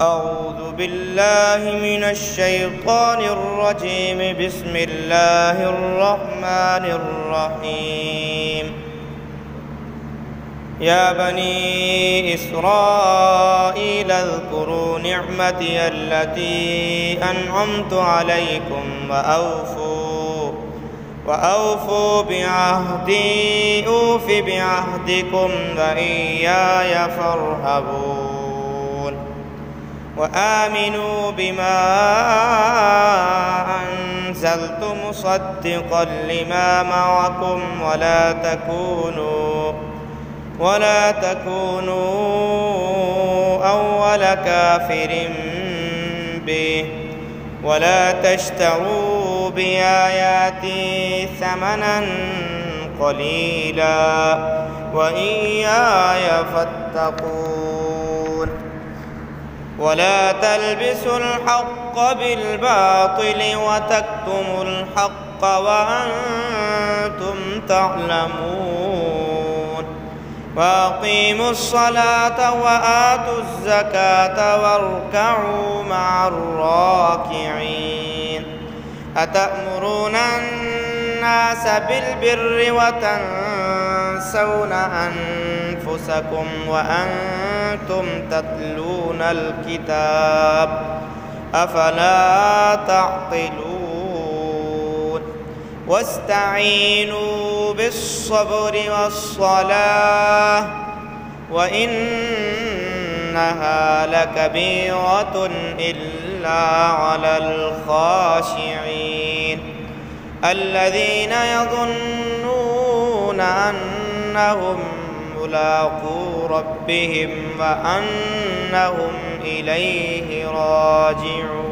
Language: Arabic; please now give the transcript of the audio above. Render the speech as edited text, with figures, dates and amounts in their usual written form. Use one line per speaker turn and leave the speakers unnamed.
أعوذ بالله من الشيطان الرجيم. بسم الله الرحمن الرحيم. يا بني إسرائيل اذكروا نعمتي التي أنعمت عليكم وأوفوا بعهدي أوف بعهدكم وإياي فارهبون. وآمنوا بما أنزلت مصدقا لما معكم ولا تكونوا أول كافر به ولا تشتروا بآياتي ثمنا قليلا وإياي فاتقون. ولا تلبسوا الحق بالباطل وتكتموا الحق وأنتم تعلمون. وأقيموا الصلاة وآتوا الزكاة واركعوا مع الراكعين. أتأمرون الناس بالبر وتنسون أنفسكم وأنتم تتلون الكتاب أفلا تعقلون. واستعينوا بالصبر والصلاة وإنها لكبيرة إلا على الخاشعين الذين يظنون أنهم ملاقو ربهم وأنهم إليه راجعون.